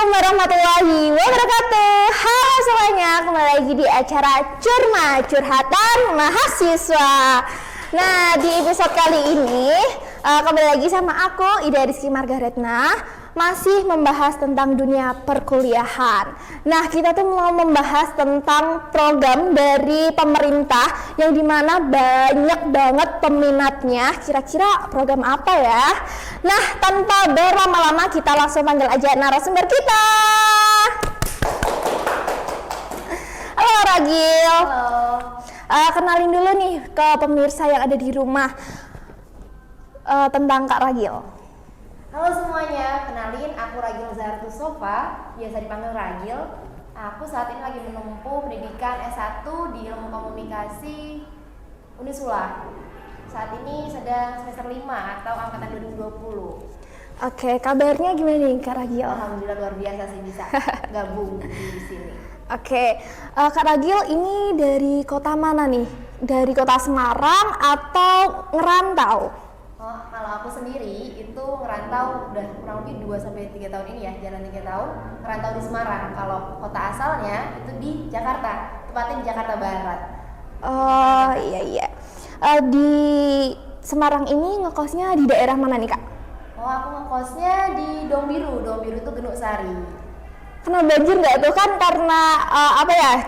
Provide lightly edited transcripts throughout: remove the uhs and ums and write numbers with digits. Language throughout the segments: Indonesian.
Assalamualaikum warahmatullahi wabarakatuh. Halo semuanya, kembali lagi di acara Curma Curhatan Mahasiswa. Nah, di episode kali ini kembali lagi sama aku, Ida Rizky Margaretna, masih membahas tentang dunia perkuliahan. Nah, kita tuh mau membahas tentang program dari pemerintah yang dimana banyak banget peminatnya. Kira-kira program apa ya? Nah, tanpa berlama-lama kita langsung panggil aja narasumber kita. Halo Ragil. Halo. Kenalin dulu nih ke pemirsa yang ada di rumah tentang Kak Ragil. Halo semuanya, kenalin aku Ragil Zartu Sofa, biasa dipanggil Ragil. Aku saat ini lagi menempuh pendidikan S1 di Ilmu Komunikasi Unisula. Saat ini sedang semester 5 atau angkatan 2020. Oke, kabarnya gimana nih Kak Ragil? Alhamdulillah luar biasa sih bisa gabung di sini. Oke, Kak Ragil ini dari kota mana nih? Dari kota Semarang atau ngerantau? Oh, kalau aku sendiri itu ngerantau udah kurang lebih 2-3 tahun ini ya, jalan 3 tahun ngerantau di Semarang. Kalau kota asalnya itu di Jakarta, tepatnya di Jakarta Barat. Oh iya. Di Semarang ini ngekosnya di daerah mana nih Kak? Oh, aku ngekosnya di Dong Biru itu Genuk Sari. Kena banjir nggak tuh kan karena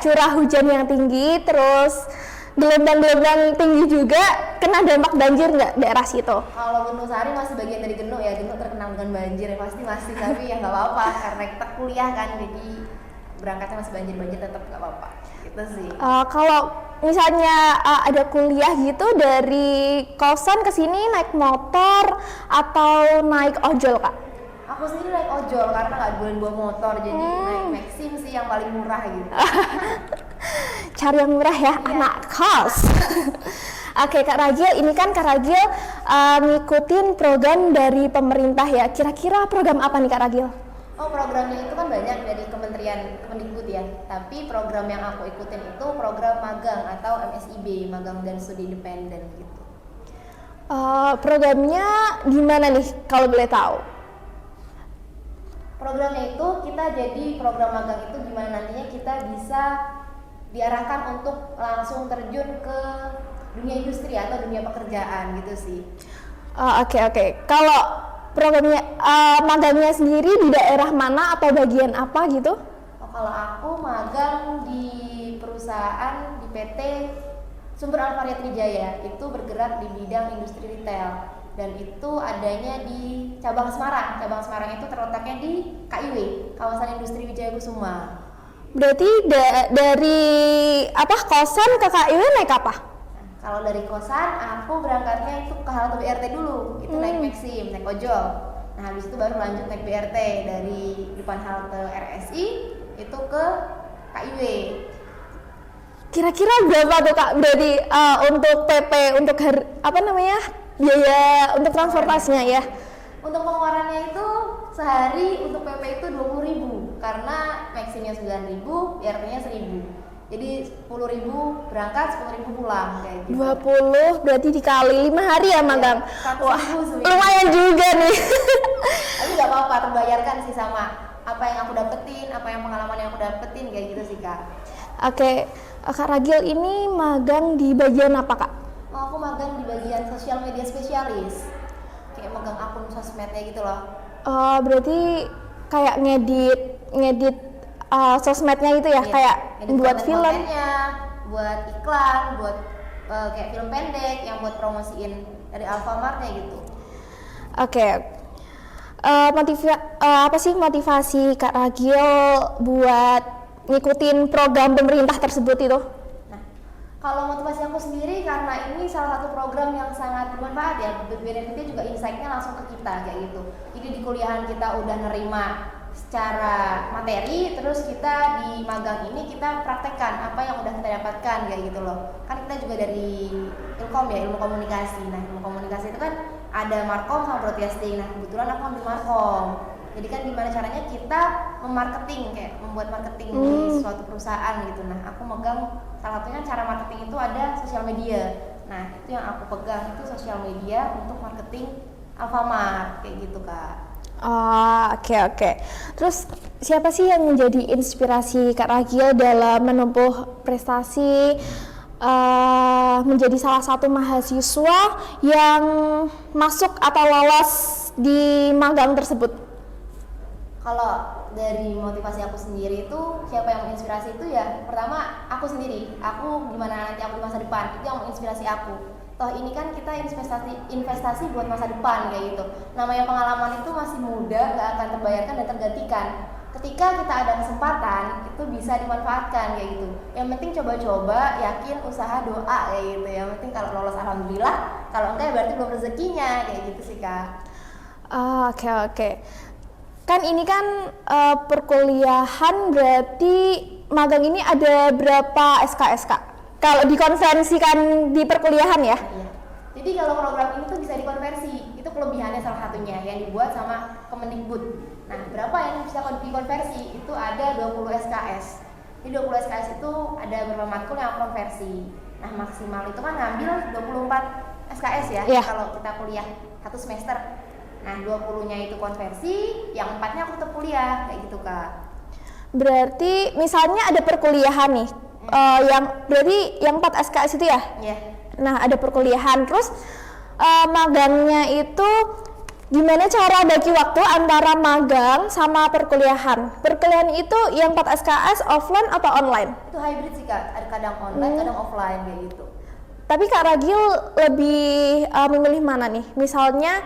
curah hujan yang tinggi, terus gelombang-gelombang tinggi juga, kena dampak banjir nggak daerah situ? Kalau Genuk Sari masih bagian dari Genuk ya, Genuk terkenal dengan banjir ya pasti masih, tapi ya nggak apa-apa karena kita kuliah kan, jadi berangkatnya masih banjir tetap nggak apa-apa. Gitu sih. Kalau misalnya ada kuliah gitu dari kosan ke sini naik motor atau naik ojol Kak? Aku sendiri naik ojol karena nggak boleh bawa motor, jadi naik Maxim sih yang paling murah gitu. Cari yang murah ya, anak kos. Oke Kak Ragil, ini kan Kak Ragil ngikutin program dari pemerintah ya. Kira-kira program apa nih Kak Ragil? Oh, programnya itu kan banyak dari Kementerian Kemendikbud ya. Tapi program yang aku ikutin itu program magang atau MSIB, magang dan studi independen gitu. Programnya gimana nih kalau boleh tahu? Programnya itu kita jadi program magang itu gimana nantinya kita bisa diarahkan untuk langsung terjun ke dunia industri atau dunia pekerjaan gitu sih. Oke. Kalau programnya magangnya sendiri di daerah mana atau bagian apa gitu? Oh, kalau aku magang di perusahaan di PT Sumber Alvaria Trijaya, itu bergerak di bidang industri retail. Dan itu adanya di cabang Semarang. Cabang Semarang itu terletaknya di KIW, Kawasan Industri Wijaya Kusuma. Berarti dari kosan ke KIW naik apa? Nah, kalau dari kosan, aku berangkatnya itu ke halte BRT dulu. Itu naik Maxim, naik ojol. Nah, habis itu baru lanjut naik BRT dari depan halte RSI itu ke KIW. Kira-kira berapa tuh Kak? Berarti untuk PP, untuk biaya untuk transportasinya ya? Untuk pengeluarannya itu sehari untuk PP itu 20.000 karena Maximnya 9.000, BRT-nya 1.000. Jadi 10.000 berangkat, 10.000 pulang kayak gitu. 20 berarti dikali 5 hari ya magang. Wah, lumayan juga nih. Tapi nggak apa-apa, terbayarkan sih sama apa yang aku dapetin, apa yang pengalaman yang aku dapetin kayak gitu sih Kak. Oke, Kak Ragil ini magang di bagian apa Kak? Oh, aku magang di bagian sosial media spesialis, kayak megang akun sosmednya gitu loh. Berarti kayak ngedit sosmednya gitu ya, kayak buat film, buat iklan, buat kayak film pendek yang buat promosiin dari Alfamartnya gitu. Oke. Motivasi Kak Ragil buat ngikutin program pemerintah tersebut itu? Kalau motivasi aku sendiri karena ini salah satu program yang sangat bermanfaat ya, benefitnya juga insight-nya langsung ke kita kayak gitu. Jadi di kuliahan kita udah nerima secara materi, terus kita di magang ini kita praktekkan apa yang udah kita dapatkan kayak gitu loh. Kan kita juga dari Ilkom ya, ilmu komunikasi. Nah, ilmu komunikasi itu kan ada markom sama broadcasting. Nah, kebetulan aku ambil markom. Jadi kan gimana caranya kita memarketing, kayak membuat marketing di suatu perusahaan gitu. Nah, aku megang salah satunya cara marketing itu ada sosial media. Nah, itu yang aku pegang itu sosial media untuk marketing Alfamart kayak gitu Kak. Oke oke. Terus siapa sih yang menjadi inspirasi Kak Ragil dalam menempuh prestasi menjadi salah satu mahasiswa yang masuk atau lolos di magang tersebut? Kalau dari motivasi aku sendiri itu, siapa yang menginspirasi itu ya pertama aku sendiri. Aku gimana nanti aku di masa depan, itu yang menginspirasi aku. Toh ini kan kita investasi buat masa depan kayak gitu. Namanya pengalaman itu masih muda, gak akan terbayarkan dan tergantikan. Ketika kita ada kesempatan, itu bisa dimanfaatkan kayak gitu. Yang penting coba-coba, yakin, usaha, doa kayak gitu. Yang penting kalau lolos alhamdulillah, kalau enggak ya berarti belum rezekinya kayak gitu sih Kak. Oke oke. Kan ini kan perkuliahan, berarti magang ini ada berapa SKS Kak? Kalau dikonversikan di perkuliahan ya? Iya. Jadi kalau program ini tuh bisa dikonversi, itu kelebihannya salah satunya yang dibuat sama Kemendikbud. Nah, berapa yang bisa dikonversi? Itu ada 20 SKS. Di 20 SKS itu ada beberapa matkul yang konversi. Nah, maksimal itu kan ngambil 24 SKS ya, kalau kita kuliah 1 semester. Nah, 20-nya itu konversi, yang 4-nya aku tetap kuliah, kayak gitu Kak. Berarti misalnya ada perkuliahan nih, yang berarti yang 4 SKS itu ya? Iya. Nah, ada perkuliahan, terus magangnya itu gimana cara bagi waktu antara magang sama perkuliahan? Perkuliahan itu yang 4 SKS offline atau online? Itu hybrid sih Kak, ada kadang online, kadang offline kayak gitu. Tapi Kak Ragil lebih memilih mana nih? Misalnya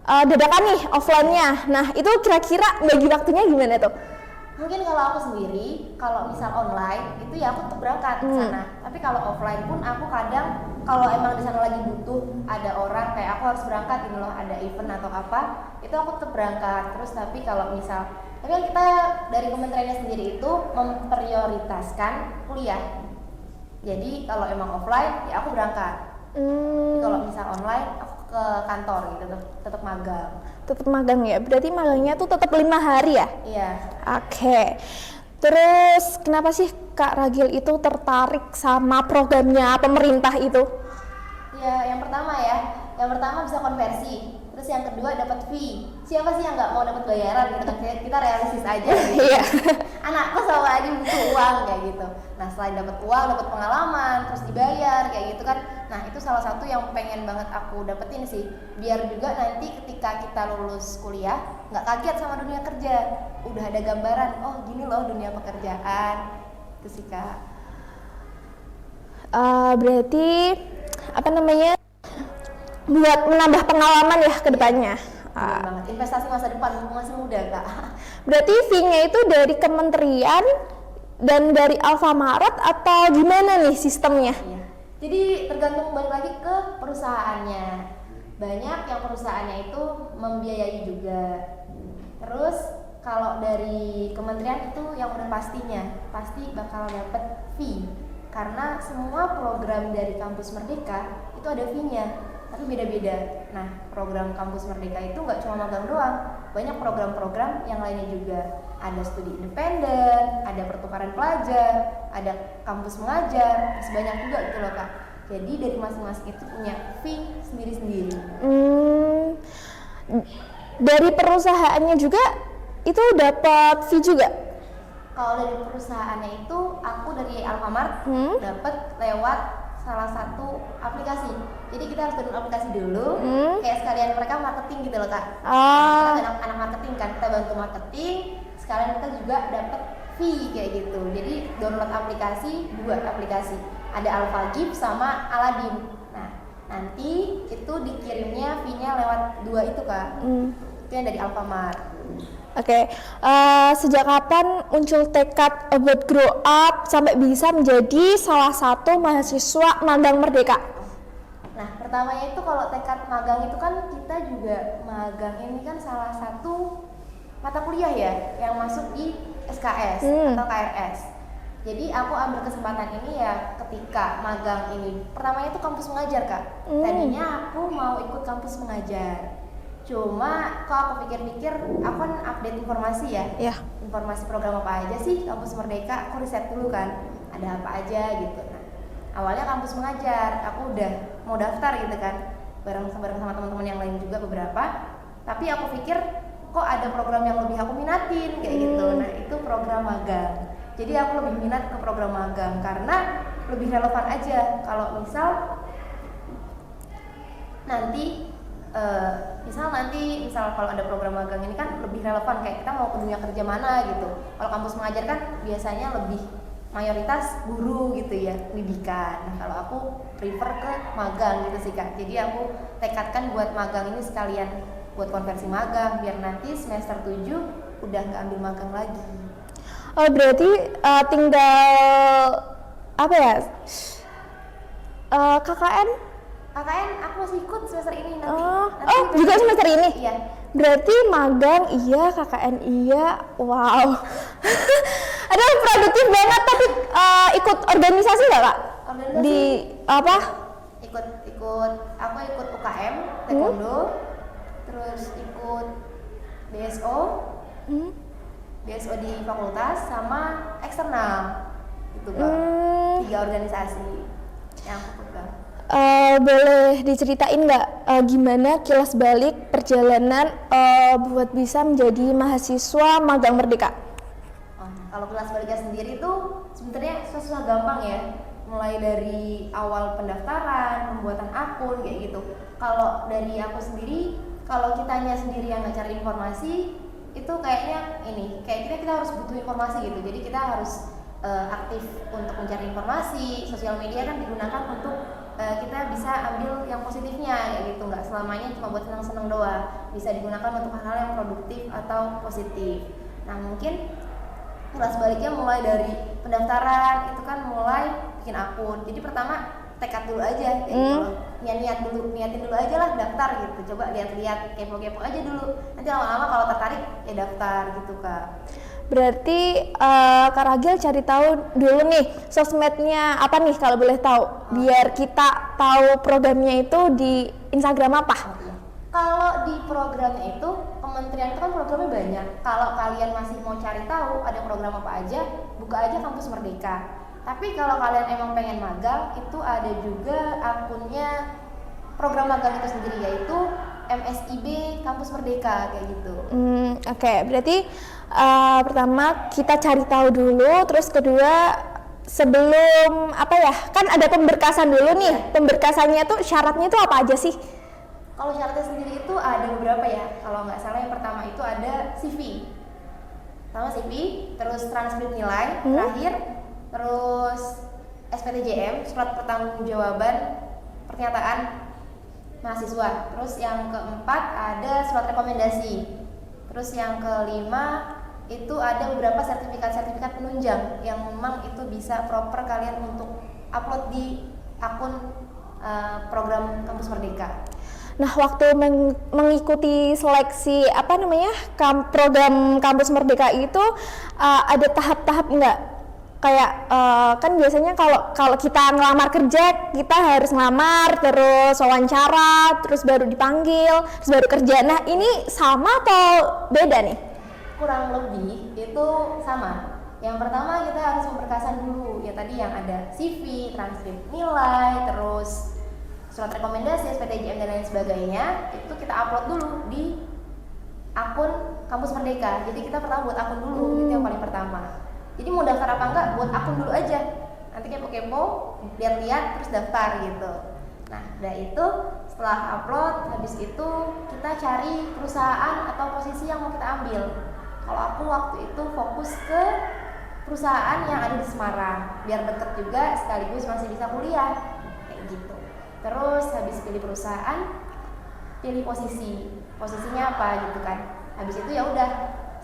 dadakan nih offline-nya, nah itu kira-kira bagi waktunya gimana tuh? Mungkin kalau aku sendiri, kalau misal online itu ya aku tetap berangkat ke sana. Tapi kalau offline pun aku kadang kalau emang di sana lagi butuh ada orang kayak aku harus berangkat ini loh, ada event atau apa, itu aku tetap berangkat. Terus tapi kalau misal, tapi kan kita dari kementeriannya sendiri itu memprioritaskan kuliah. Jadi kalau emang offline ya aku berangkat. Kalau misal online aku ke kantor gitu, tetap magang. Tetap magang ya, berarti magangnya tuh tetap 5 hari ya? Iya. Oke. Terus kenapa sih Kak Ragil itu tertarik sama programnya pemerintah itu? Ya, yang pertama bisa konversi. Terus yang kedua dapat fee. Siapa sih yang nggak mau dapat bayaran gitu kan? Kita realistis aja gitu. Iya. Anakku selalu aja butuh uang kayak gitu. Nah, selain dapat uang, dapat pengalaman, terus dibayar kayak gitu kan. Nah, itu salah satu yang pengen banget aku dapetin sih. Biar juga nanti ketika kita lulus kuliah nggak kaget sama dunia kerja. Udah ada gambaran, oh gini loh dunia pekerjaan. Itu sih Kak. Berarti apa namanya? Buat menambah pengalaman ya ke depannya. Banget. Investasi masa depan masih muda Kak. Berarti fee-nya itu dari kementerian dan dari Alfamaret atau gimana nih sistemnya? Iya. Jadi tergantung balik lagi ke perusahaannya. Banyak yang perusahaannya itu membiayai juga. Terus kalau dari kementerian itu yang udah pastinya pasti bakal dapet fee. Karena semua program dari Kampus Merdeka itu ada fee-nya. Tapi beda-beda. Nah, program Kampus Merdeka itu nggak cuma magang doang, banyak program-program yang lainnya juga. Ada studi independen, ada pertukaran pelajar, ada kampus mengajar, sebanyak juga gitu loh Kak. Jadi dari masing-masing itu punya fee sendiri-sendiri. Dari perusahaannya juga itu dapat fee juga? Kalau dari perusahaannya itu, aku dari Alfamart dapat lewat salah satu aplikasi. Jadi kita harus download aplikasi dulu, kayak sekalian mereka marketing gitu loh Kak. Kita anak marketing kan, kita bantu marketing, sekalian kita juga dapat fee kayak gitu. Jadi download aplikasi, 2 aplikasi, ada AlphaGift sama Aladdin. Nah, nanti itu dikirimnya fee-nya lewat 2 itu Kak. Itu yang dari Alfamart. Oke. Sejak kapan muncul tekad buat grow up sampai bisa menjadi salah satu mahasiswa magang Merdeka? Nah, pertamanya itu kalau tekad magang itu kan kita juga magang ini kan salah satu mata kuliah ya yang masuk di SKS atau KRS. Jadi aku ambil kesempatan ini ya ketika magang ini. Pertamanya itu kampus mengajar Kak. Tadinya aku mau ikut kampus mengajar. Cuma kok aku pikir-pikir, aku kan update informasi ya. Informasi program apa aja sih Kampus Merdeka, aku riset dulu kan. Ada apa aja gitu. Nah, awalnya kampus mengajar, aku udah mau daftar gitu kan. Bareng sama teman-teman yang lain juga beberapa. Tapi aku pikir kok ada program yang lebih aku minatin kayak gitu. Nah itu program magang. Jadi aku lebih minat ke program magang karena lebih relevan aja. Kalau misal nanti misal kalau ada program magang ini kan lebih relevan, kayak kita mau ke dunia kerja mana gitu. Kalau kampus mengajar kan biasanya lebih mayoritas guru gitu ya, pendidikan. Nah kalau aku prefer ke magang gitu sih Kak. Jadi aku tekadkan buat magang ini sekalian buat konversi magang biar nanti semester 7 udah nggak ambil magang lagi. Oh berarti tinggal apa ya? KKN? KKN aku masih ikut semester ini nanti. Oh juga semester ini? Iya. Berarti magang iya, KKN iya, wow. Aduh produktif banget, tapi ikut organisasi nggak Kak? Organisasi? Di apa? Ikut, aku ikut UKM, taekwondo, terus ikut BSO, BSO di fakultas, sama eksternal, itu Kak. 3 organisasi yang aku pegang. Boleh diceritain nggak gimana kilas balik perjalanan buat bisa menjadi mahasiswa magang Merdeka? Kalau kilas baliknya sendiri tuh sebenarnya susah gampang ya, mulai dari awal pendaftaran, pembuatan akun kayak gitu. Kalau dari aku sendiri, kalau kitanya sendiri yang nggak cari informasi, itu kayaknya kayak kita harus butuh informasi gitu. Jadi kita harus aktif untuk mencari informasi. Sosial media kan digunakan untuk kita bisa ambil yang positifnya kayak gitu, nggak selamanya cuma buat senang-senang doang, bisa digunakan untuk hal-hal yang produktif atau positif. Nah mungkin kilas baliknya mulai dari pendaftaran, itu kan mulai bikin akun. Jadi pertama tekad dulu aja, kayak gitu loh. Niatin dulu aja lah daftar gitu, coba lihat-lihat, kepo-kepo aja dulu, nanti lama-lama kalau tertarik ya daftar gitu Kak. Berarti Kak Ragil cari tahu dulu nih sosmednya apa nih kalau boleh tahu, biar kita tahu programnya itu di Instagram apa? Kalau di programnya itu, kementerian itu kan programnya banyak. Kalau kalian masih mau cari tahu ada program apa aja, buka aja Kampus Merdeka. Tapi kalau kalian emang pengen magang, itu ada juga akunnya program magang itu sendiri, yaitu MSIB Kampus Merdeka kayak gitu. Oke. Berarti pertama kita cari tahu dulu, terus kedua sebelum apa ya, kan ada pemberkasan dulu nih. Pemberkasannya tuh syaratnya tuh apa aja sih? Kalau syaratnya sendiri itu ada beberapa ya. Kalau nggak salah yang pertama itu ada CV. Pertama CV, terus transkrip nilai terakhir, terus SPTJM, surat pertanggungjawaban pernyataan mahasiswa. Terus yang keempat ada surat rekomendasi. Terus yang kelima itu ada beberapa sertifikat penunjang yang memang itu bisa proper kalian untuk upload di akun program Kampus Merdeka. Nah, waktu mengikuti seleksi program Kampus Merdeka itu ada tahap-tahap nggak? Kayak kan biasanya kalau kita ngelamar kerja, kita harus ngelamar, terus wawancara, terus baru dipanggil, terus baru kerja. Nah, ini sama atau beda nih? Kurang lebih itu sama. Yang pertama kita harus pemberkasan dulu, ya tadi yang ada CV, transkrip nilai, terus surat rekomendasi, SPTJM dan lain sebagainya, itu kita upload dulu di akun Kampus Merdeka. Jadi kita pertama buat akun dulu, itu yang paling pertama. Jadi mau daftar apa enggak, buat akun dulu aja. Nanti kepo-kepo, lihat-lihat, terus daftar gitu. Nah, udah itu setelah upload, habis itu kita cari perusahaan atau posisi yang mau kita ambil. Kalau aku waktu itu fokus ke perusahaan yang ada di Semarang, biar deket juga sekaligus masih bisa kuliah, kayak gitu. Terus habis pilih perusahaan, pilih posisinya apa gitu kan. Habis itu ya udah,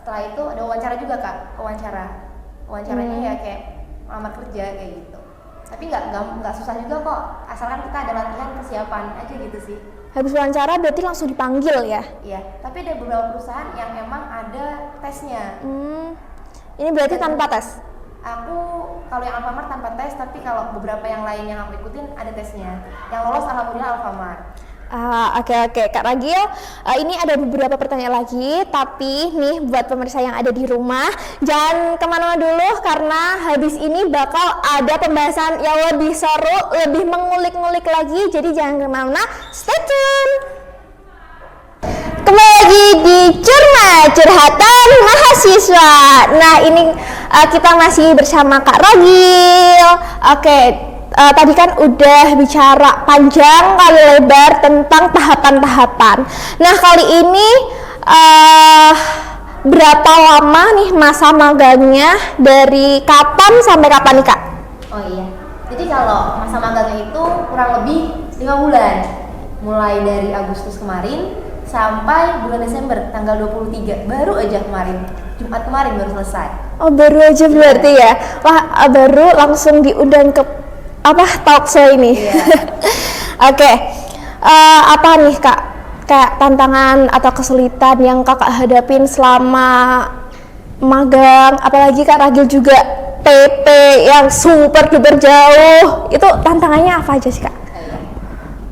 setelah itu ada wawancara juga Kak, wawancaranya ya kayak melamar kerja kayak gitu. Tapi nggak susah juga kok, asalkan kita ada latihan kesiapan aja gitu sih. Habis wawancara berarti langsung dipanggil ya? Iya, tapi ada beberapa perusahaan yang emang ada tesnya. Ini berarti tanpa tes? Aku kalau yang Alfamart tanpa tes, tapi kalau beberapa yang lain yang aku ikutin ada tesnya. Yang lolos alhamdulillah Alfamart. Oke Kak Ragil, ini ada beberapa pertanyaan lagi, tapi nih buat pemirsa yang ada di rumah jangan kemana-mana dulu karena habis ini bakal ada pembahasan yang lebih seru, lebih mengulik-ngulik lagi, jadi jangan kemana-mana, stay tune. kembali lagi di Curma Curhatan Mahasiswa. Nah ini kita masih bersama Kak Ragil. Oke, tadi kan udah bicara panjang kali lebar tentang tahapan-tahapan. Nah kali ini berapa lama nih masa magangnya, dari kapan sampai kapan nih Kak? Oh iya, jadi kalau masa magangnya itu kurang lebih 5 bulan, mulai dari Agustus kemarin sampai bulan Desember tanggal 23, baru aja kemarin, Jumat kemarin baru selesai. Oh baru aja berarti ya? Wah baru langsung diundang ke talk show ini. Iya. Oke, apa nih Kak, kayak tantangan atau kesulitan yang Kakak hadapin selama magang, apalagi Kak Ragil juga PP yang super duper jauh, itu tantangannya apa aja sih Kak?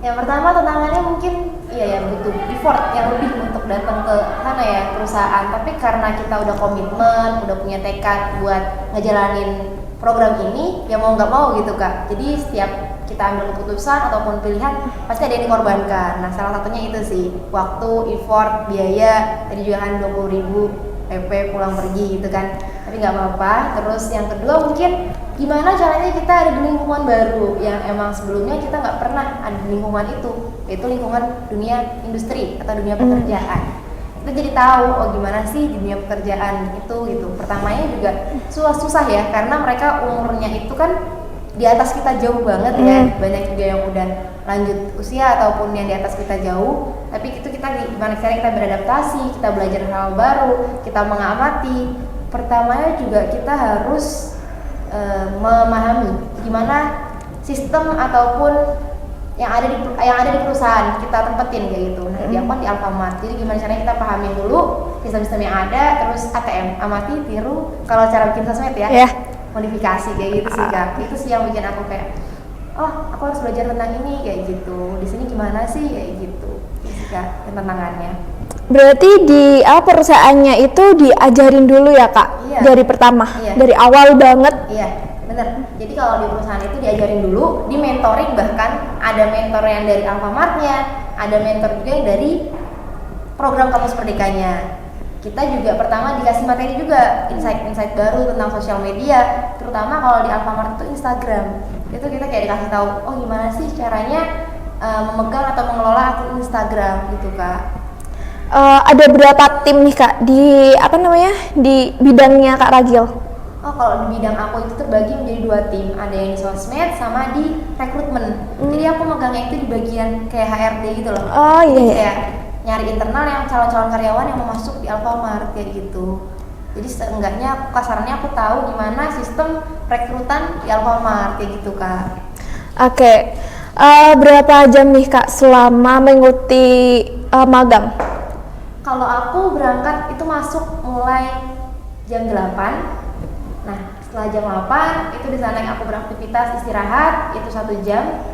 Yang pertama tantangannya mungkin ya butuh effort yang lebih untuk datang ke sana ya perusahaan, tapi karena kita udah komitmen, udah punya tekad buat ngejalanin program ini, ya mau nggak mau gitu Kak. Jadi setiap kita ambil keputusan ataupun pilihan pasti ada yang dikorbankan. Nah salah satunya itu sih, waktu, effort, biaya. Tadi juga kan 20.000 PP pulang pergi gitu kan, tapi nggak apa-apa. Terus yang kedua mungkin gimana caranya kita ada di lingkungan baru yang emang sebelumnya kita nggak pernah ada di lingkungan itu, yaitu lingkungan dunia industri atau dunia pekerjaan. Kita jadi tahu oh gimana sih di dunia pekerjaan itu gitu. Pertamanya juga susah ya, karena mereka umurnya itu kan di atas kita jauh banget ya. Banyak juga yang udah lanjut usia ataupun yang di atas kita jauh, tapi itu kita gimana caranya kita beradaptasi, kita belajar hal baru, kita mengamati. Pertamanya juga kita harus memahami gimana sistem ataupun yang ada di perusahaan kita tempetin kayak gitu. Nah, dia kan di Alfamart. Jadi gimana caranya kita pahamin dulu sistem-sistem yang ada, terus ATM, amati, tiru. Kalau cara bikin sosmed ya, modifikasi kayak gitu sih Kak. Itu sih yang bikin aku kayak, oh aku harus belajar tentang ini kayak gitu. Di sini gimana sih kayak gitu. Itu sih Kak tantangannya. Berarti di perusahaannya itu diajarin dulu ya Kak? Iya. Dari pertama, dari awal banget. Iya, bener. Jadi kalau di perusahaan itu diajarin dulu, di mentoring, bahkan ada mentor yang dari Alfamartnya, ada mentor juga yang dari program Kampus Merdekanya. Kita juga pertama dikasih materi juga, insight baru tentang sosial media, terutama kalau di Alfamart itu Instagram. Itu kita kayak dikasih tahu, oh gimana sih caranya memegang atau mengelola akun Instagram gitu Kak. Ada berapa tim nih Kak di di bidangnya Kak Ragil? Oh kalau di bidang aku itu terbagi menjadi 2 tim, ada yang di sosmed sama di rekrutmen. Jadi aku megangnya itu di bagian kayak HRD gitu loh. Oh iya. Jadi kayak nyari internal yang calon-calon karyawan yang mau masuk di Alfamart kayak gitu. Jadi seenggaknya kasarnya aku tahu gimana sistem rekrutan di Alfamart kayak gitu Kak. Oke. Berapa jam nih Kak selama mengikuti magang? Kalau aku berangkat itu masuk mulai jam 8. Nah, setelah jam 8 itu di sana yang aku beraktivitas istirahat itu 1 jam.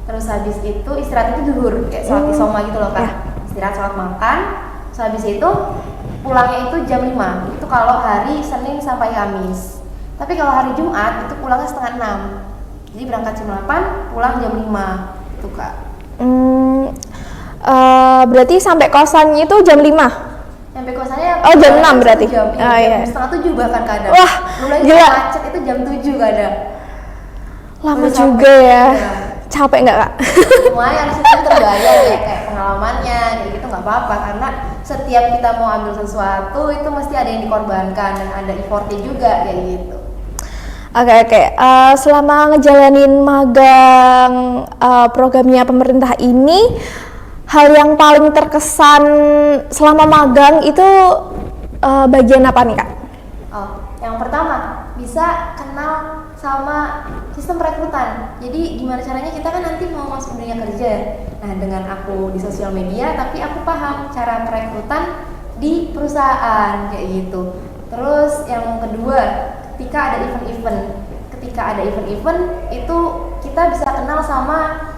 Terus habis itu istirahat itu duhur kayak sholat isoma gitu loh Kak. Istirahat, sholat makan. Terus habis itu pulangnya itu jam 5. Itu kalau hari Senin sampai Kamis. Tapi kalau hari Jumat itu pulangnya setengah 6. Jadi berangkat jam 8, pulang jam 5 itu Kak. Berarti sampai kosannya itu jam 5? Sampai kosannya jam 6 berarti? Jam, jam setengah 7 bahkan kadang. Wah, gila. Macet itu jam 7 kadang. Lama juga ya. Capek nggak Kak? Lumayan sih, kan terbayar ya kayak pengalamannya kayak gitu, nggak apa-apa karena setiap kita mau ambil sesuatu itu mesti ada yang dikorbankan dan ada effortnya juga kayak gitu. Oke. Selama ngejalanin magang programnya pemerintah ini, hal yang paling terkesan selama magang itu bagian apa nih Kak? Oh, yang pertama bisa kenal sama sistem perekrutan. Jadi gimana caranya kita kan nanti mau masuk dunia kerja. Nah dengan aku di sosial media, tapi aku paham cara perekrutan di perusahaan kayak gitu. Terus yang kedua, ketika ada event itu kita bisa kenal sama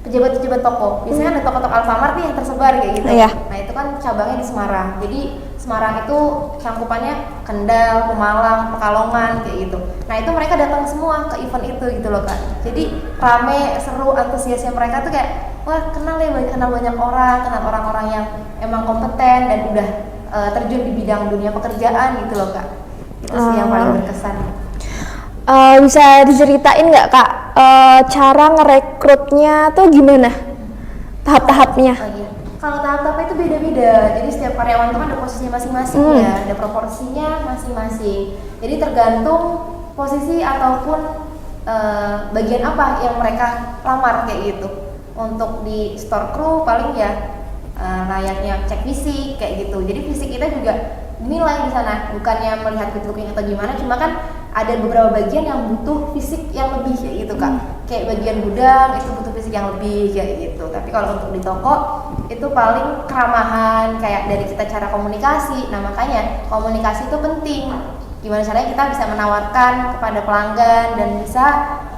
pejabat-pejabat toko. Biasanya ada toko-toko Alfamart nih yang tersebar kayak gitu. Nah itu kan cabangnya di Semarang. Jadi Semarang itu cangkupannya Kendal, Pemalang, Pekalongan kayak gitu. Nah itu mereka datang semua ke event itu gitu loh Kak. Jadi rame, seru, antusiasnya mereka tuh kayak wah kenal banyak orang, kenal orang-orang yang emang kompeten dan udah terjun di bidang dunia pekerjaan gitu loh Kak. Itu sih yang paling berkesan. Bisa diceritain nggak Kak, cara ngerekrutnya tuh gimana? Tahap-tahapnya? Oh iya. Kalau tahap-tahapnya itu beda-beda. Jadi setiap karyawan itu kan ada posisinya masing-masing ya, ada proporsinya masing-masing. Jadi tergantung posisi ataupun bagian apa yang mereka lamar kayak gitu. Untuk di store crew paling ya layaknya cek fisik kayak gitu. Jadi fisik kita juga dinilai di sana, bukannya melihat good looking atau gimana, cuma kan ada beberapa bagian yang butuh fisik yang lebih kayak gitu Kak. Kayak bagian gudang itu butuh fisik yang lebih kayak gitu. Tapi kalau untuk di toko itu paling keramahan, kayak dari kita cara komunikasi. Nah makanya komunikasi itu penting. Gimana caranya kita bisa menawarkan kepada pelanggan dan bisa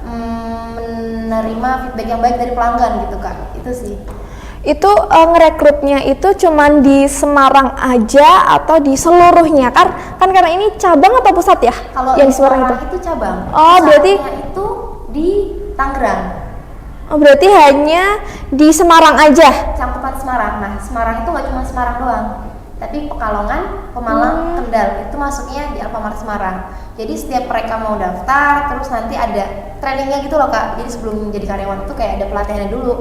menerima feedback yang baik dari pelanggan gitu Kak. Itu sih. Itu ngerekrutnya itu cuman di Semarang aja atau di seluruhnya? Kan karena ini cabang atau pusat ya? Kalau yang di Semarang itu cabang. Oh, berarti itu di Tangerang. Oh, berarti hanya di Semarang aja? Cakupan Semarang. Nah, Semarang itu nggak cuma Semarang doang, tapi Pekalongan, Pemalang, Kendal itu masuknya di Alfamart Semarang. Jadi setiap mereka mau daftar, terus nanti ada trainingnya gitu loh Kak. Jadi sebelum menjadi karyawan itu kayak ada pelatihannya dulu.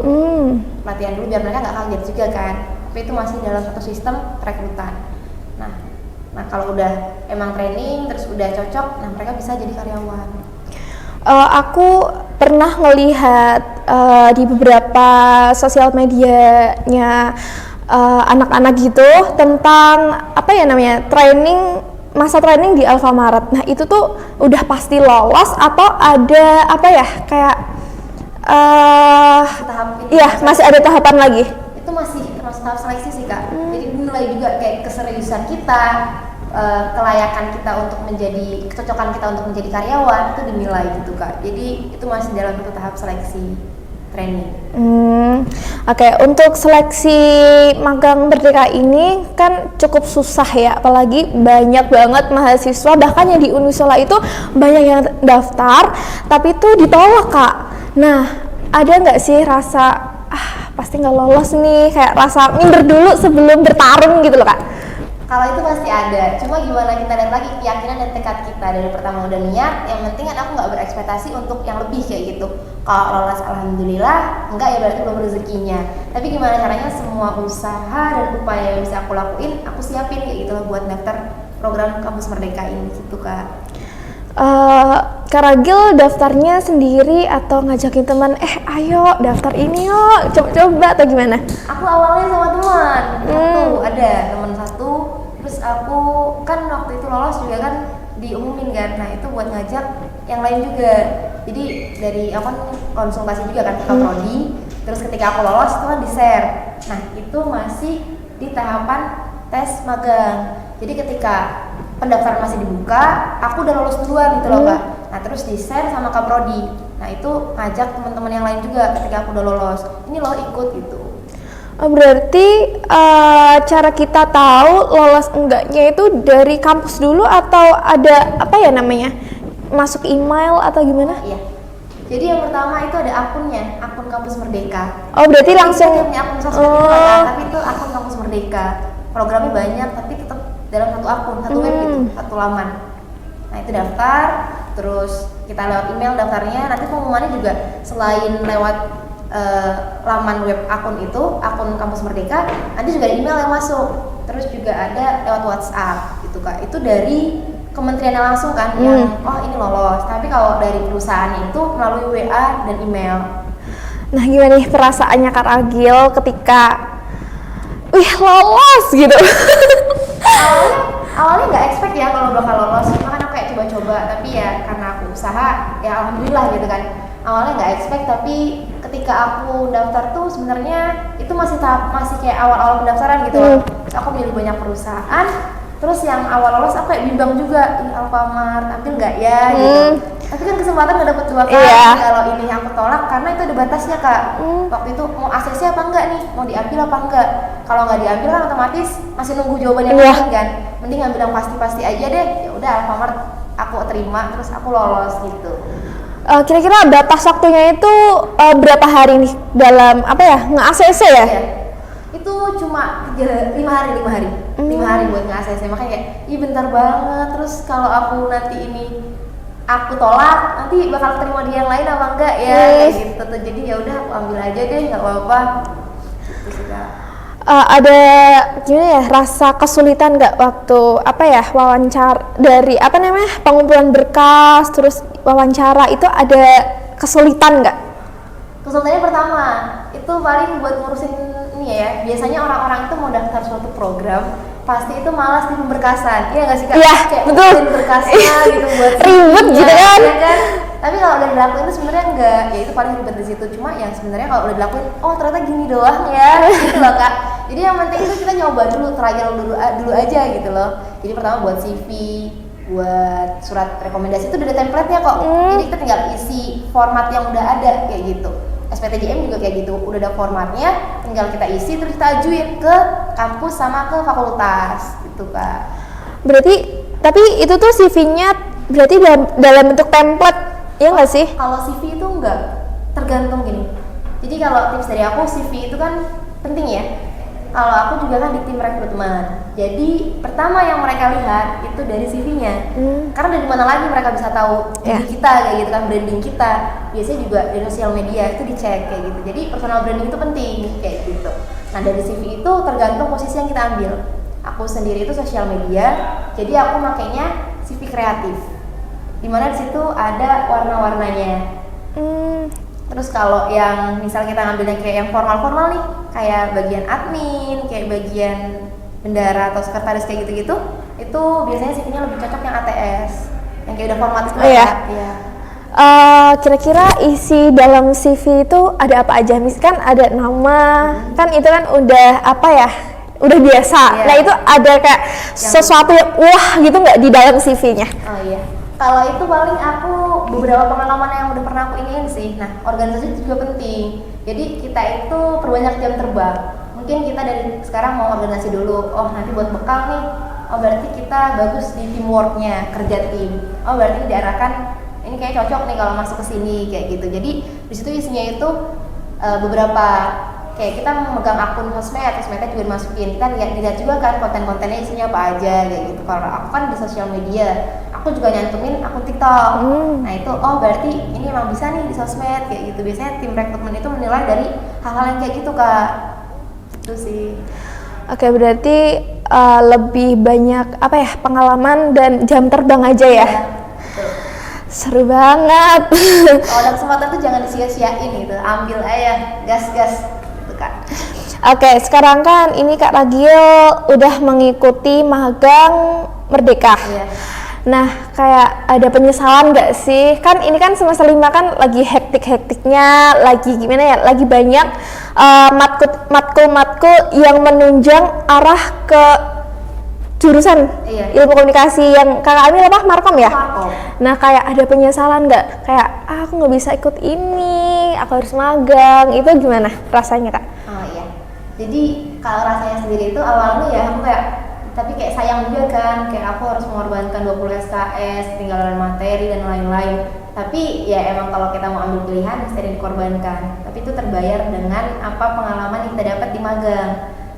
Pelatihan dulu biar mereka nggak kaget juga kan. Tapi itu masih dalam satu sistem rekrutan. Nah kalau udah emang training terus udah cocok, nah mereka bisa jadi karyawan. Aku pernah melihat di beberapa sosial medianya anak-anak gitu tentang apa ya namanya, masa training di Alfamart. Nah itu tuh udah pasti lolos atau ada apa ya kayak iya masih ada tahapan lagi? Itu masih termasuk tahap seleksi sih Kak. Jadi dinilai juga kayak keseriusan kita, kelayakan kita untuk menjadi, kecocokan kita untuk menjadi karyawan itu dinilai gitu Kak. Jadi itu masih dalam satu tahap seleksi training. Oke, untuk seleksi magang Merdeka ini kan cukup susah ya, apalagi banyak banget mahasiswa, bahkan yang di Unisola itu banyak yang daftar tapi itu ditolak Kak. Nah, ada nggak sih rasa pasti nggak lolos nih, kayak rasa minder dulu sebelum bertarung gitu loh Kak? Kalau itu pasti ada, cuma gimana kita lihat lagi keyakinan dan tekad kita. Dari pertama udah niat, yang penting kan aku nggak berekspektasi untuk yang lebih kayak gitu. Kalau lolos alhamdulillah, enggak ya berarti belum rezekinya. Tapi gimana caranya semua usaha dan upaya yang bisa aku lakuin, aku siapin kayak gitu loh buat daftar program Kampus Merdeka ini gitu Kak. Kak Ragil daftarnya sendiri atau ngajakin teman, ayo daftar ini yuk, coba-coba atau gimana? Aku awalnya sama teman, ada teman satu, terus aku kan waktu itu lolos juga kan diumumin kan, nah itu buat ngajak yang lain juga. Jadi dari aku kan konsultasi juga kan ke prodi, terus ketika aku lolos itu kan di-share. Nah itu masih di tahapan tes magang. Jadi ketika pendaftaran masih dibuka, aku udah lolos duluan gitu loh Kak. Nah terus di-share sama Kak Prodi. Nah itu ngajak teman-teman yang lain juga ketika aku udah lolos. Ini loh ikut gitu. Berarti cara kita tahu lolos enggaknya itu dari kampus dulu atau ada apa ya namanya, masuk email atau gimana? Iya. Jadi yang pertama itu ada akunnya, akun Kampus Merdeka. Oh berarti langsung. Punya akun sosmed kan, tapi itu akun Kampus Merdeka. Programnya banyak tapi tetap dalam satu akun, satu web gitu, satu laman. Nah itu daftar, terus kita lewat email daftarnya. Nanti pengumumannya juga selain lewat laman web akun itu, akun Kampus Merdeka, nanti juga ada email yang masuk. Terus juga ada lewat WhatsApp gitu Kak. Itu dari kementeriannya langsung kan, yang ini lolos. Tapi kalau dari perusahaan itu melalui WA dan email. Nah gimana nih perasaannya Kak Ragil ketika lolos gitu? awalnya nggak expect ya kalau bakal lolos, cuma kan aku kayak coba-coba. Tapi ya karena aku usaha, ya alhamdulillah gitu kan. Awalnya nggak expect, tapi ketika aku daftar tuh sebenarnya itu masih kayak awal-awal pendaftaran gitu loh. Aku milih banyak perusahaan, terus yang awal lolos aku kayak bimbang juga, ini Alfamart ambil nggak ya gitu. Tapi kan kesempatan nggak dapet 2 kali. Kalau ini aku tolak karena itu ada batasnya Kak. Waktu itu mau ACC apa enggak nih, mau diambil apa enggak. Kalau nggak diambil kan otomatis masih nunggu jawaban yang lain kan. Mending ngambil yang pasti-pasti aja deh. Ya udah Alfamart aku terima, terus aku lolos gitu. Kira-kira batas waktunya itu berapa hari nih dalam apa ya, nge-ACC ya? Iya. Itu cuma 5 hari 5 hari buat nge-ACC, makanya kayak ih bentar banget. Terus kalau aku nanti ini aku tolak, nanti bakal terima di yang lain apa enggak ya, kayak gitu. Jadi ya udah aku ambil aja deh, nggak apa-apa. Gitu sih, Kak. Ada gimana ya, rasa kesulitan nggak waktu apa ya, wawancara dari apa namanya, pengumpulan berkas terus wawancara itu ada kesulitan nggak? Kesulitannya pertama itu paling buat ngurusin ini ya, biasanya orang-orang itu mau daftar suatu program pasti itu malas di pemberkasan, iya nggak sih Kak? Iya, Kayak betul. bikin berkasnya gitu buat Ribet CV-nya, gitu kan? ya kan? Tapi kalau udah dilakuin itu sebenarnya enggak, ya itu paling ribet di situ. Cuma yang sebenarnya kalau udah dilakuin, oh ternyata gini doang ya, gitu loh Kak. Jadi yang penting itu kita nyoba dulu, trial dulu aja gitu loh. Jadi pertama buat CV, buat surat rekomendasi itu udah ada template-nya kok. Jadi kita tinggal isi format yang udah ada kayak gitu. SPTJM juga kayak gitu, udah ada formatnya, tinggal kita isi terus kita ajuin ke kampus sama ke fakultas gitu Kak. Berarti tapi itu tuh CV-nya berarti dalam bentuk template, ya nggak sih? Kalau CV itu enggak, tergantung gini. Jadi kalau tips dari aku, CV itu kan penting ya. Kalau aku juga kan di tim rekrutmen. Jadi pertama yang mereka lihat itu dari CV-nya. Karena dari mana lagi mereka bisa tahu diri kita kayak gitu kan, branding kita. Biasanya juga dari sosial media itu dicek kayak gitu. Jadi personal branding itu penting kayak gitu. Nah dari CV itu tergantung posisi yang kita ambil. Aku sendiri itu sosial media, jadi aku makainya CV kreatif. Dimana di situ ada warna-warnanya. Terus kalau yang misal kita ngambilnya kayak yang formal-formal nih, kayak bagian admin, kayak bagian bendara atau sekretaris kayak gitu-gitu, itu biasanya CV-nya lebih cocok yang ATS, yang kayak udah format itu. Iya. Iya. Kira-kira isi dalam CV itu ada apa aja? Misalkan ada nama, kan itu kan udah apa ya, udah biasa. Iya. Nah itu ada kayak sesuatu yang wah gitu nggak di dalam CV-nya? Oh iya. Kalau itu paling aku beberapa pengalaman yang udah pernah aku iniin sih. Nah, organisasi itu juga penting. Jadi kita itu perbanyak jam terbang. Mungkin kita dari sekarang mau organisasi dulu. Oh, nanti buat bekal nih. Oh, berarti kita bagus di teamworknya, kerja tim. Oh, berarti diarahkan ini kayak cocok nih kalau masuk ke sini kayak gitu. Jadi di situ isinya itu beberapa kayak kita memegang akun sosmednya juga dimasukin. Kita lihat juga kan konten-kontennya isinya apa aja kayak gitu. Kalau aku kan di sosial media, aku juga nyantumin akun TikTok. Nah itu, oh berarti ini emang bisa nih di sosmed kayak gitu. Biasanya tim rekrutmen itu menilai dari hal-hal yang kayak gitu Kak. Itu sih. Oke, berarti lebih banyak apa ya, pengalaman dan jam terbang aja ya? Betul. Seru banget. Kalau ada kesempatan tuh jangan disia-siain gitu, ambil aja, gas. Kak. Oke, sekarang kan ini Kak Ragil udah mengikuti magang Merdeka. Iya. Nah, kayak ada penyesalan nggak sih? Kan ini kan semester 5 kan lagi hektik-hektiknya, lagi gimana ya? Lagi banyak matkul-matkul yang menunjang arah ke jurusan ilmu komunikasi yang Kakak ambil apa? Markom ya? Markom. Nah, kayak ada penyesalan nggak? Kayak aku nggak bisa ikut ini, aku harus magang. Itu gimana rasanya Kak? Oh iya. Jadi kalau rasanya sendiri itu awalnya ya aku kayak sayang juga kan, kayak aku harus mengorbankan 20 SKS, ketinggalan materi dan lain-lain. Tapi ya emang kalau kita mau ambil pilihan mesti ada yang dikorbankan. Tapi itu terbayar dengan apa pengalaman yang kita dapat di magang.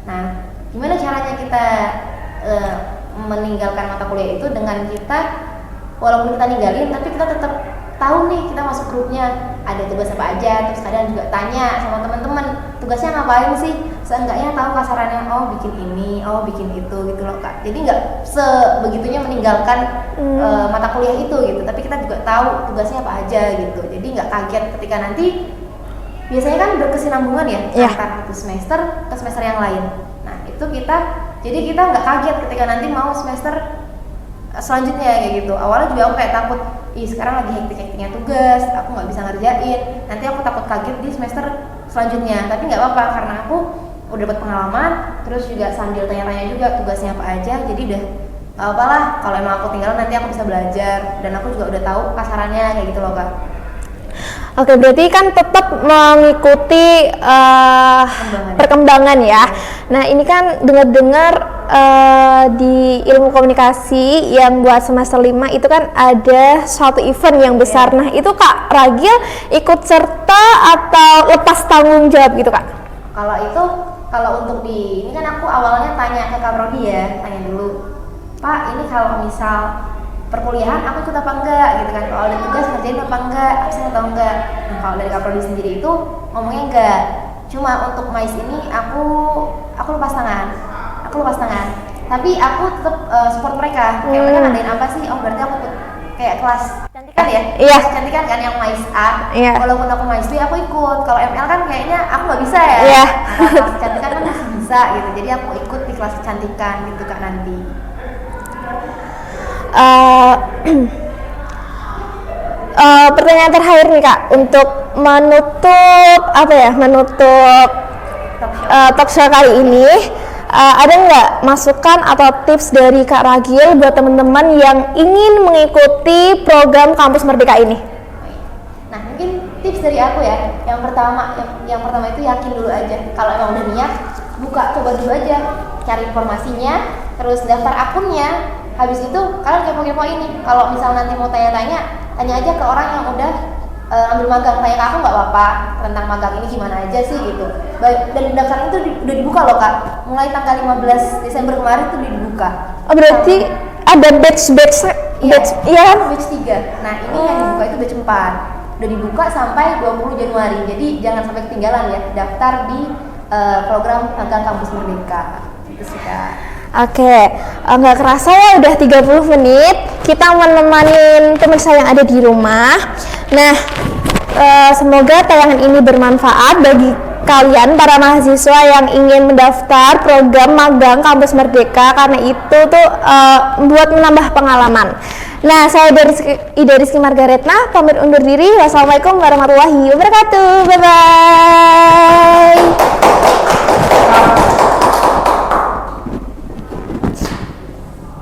Nah, gimana caranya kita meninggalkan mata kuliah itu dengan kita walaupun kita ninggalin tapi kita tetap tahu nih kita masuk grupnya ada tugas apa aja, terus kadang juga tanya sama teman-teman tugasnya ngapain sih, seenggaknya tahu kasarannya, oh bikin ini, oh bikin itu gitu loh Kak. Jadi nggak sebegitunya meninggalkan mata kuliah itu gitu, tapi kita juga tahu tugasnya apa aja gitu. Jadi nggak kaget ketika nanti biasanya kan berkesinambungan ya antara satu semester ke semester yang lain. Nah itu jadi kita nggak kaget ketika nanti mau semester selanjutnya kayak gitu. Awalnya juga aku kayak takut, sekarang lagi hektik-hektiknya tugas, aku nggak bisa ngerjain, nanti aku takut kaget di semester selanjutnya. Tapi nggak apa-apa karena aku udah dapat pengalaman, terus juga sambil tanya-tanya juga tugasnya apa aja, jadi udah nggak apa lah kalau emang aku tinggal nanti aku bisa belajar dan aku juga udah tahu kasarannya kayak gitu loh Kak. Oke, berarti kan tetap mengikuti perkembangan ya. Nah, ini kan dengar-dengar di ilmu komunikasi yang buat semester 5 itu kan ada suatu event yang besar. Nah, itu Kak Ragil ikut serta atau lepas tanggung jawab gitu Kak? Kalau untuk ini kan aku awalnya tanya ke Kak Prodi ya, tanya dulu, Pak, ini kalau misal perkuliahan aku ikut apa enggak gitu kan, kalau ada tugas ngerjain apa enggak, absen atau enggak. Nah, kalau dari Kak Prodi sendiri itu ngomongnya enggak, cuma untuk MAIS ini aku lepas tangan, tapi aku tetap support mereka. Kayak mereka ngadain apa sih, oh berarti aku ikut kayak kelas cantikan ya, kelas cantikan kan yang MAIS A, walaupun aku MAIS B aku ikut. Kalau ML kan kayaknya aku nggak bisa ya, nah, kelas cantikan kan masih bisa gitu, jadi aku ikut di kelas cantikan gitu Kak nanti. Pertanyaan terakhir nih Kak, untuk menutup talk show kali ini, ada nggak masukan atau tips dari Kak Ragil buat teman-teman yang ingin mengikuti program Kampus Merdeka ini? Nah, mungkin tips dari aku ya, yang pertama itu yakin dulu aja. Kalau emang udah niat, coba dulu aja, cari informasinya, terus daftar akunnya. Habis itu kalian kepo-kepo ini. Kalau misal nanti mau tanya-tanya, tanya aja ke orang yang udah ambil magang. Tanya ke aku nggak apa-apa tentang magang ini gimana aja sih gitu. Dan daftar itu udah dibuka loh Kak. Mulai tanggal 15 Desember kemarin tuh dibuka. Oh, berarti ada batch 3. Nah, ini yang dibuka itu batch 4. Udah dibuka sampai 20 Januari. Jadi jangan sampai ketinggalan ya, daftar di program magang Kampus Merdeka. Itu sih Kak. Oke, nggak kerasa ya udah 30 menit kita menemani teman saya yang ada di rumah. Nah, semoga tayangan ini bermanfaat bagi kalian para mahasiswa yang ingin mendaftar program magang Kampus Merdeka, karena itu tuh buat menambah pengalaman. Nah, saya Ida Rizky Margaretna pamit undur diri. Wassalamualaikum warahmatullahi wabarakatuh. Bye bye.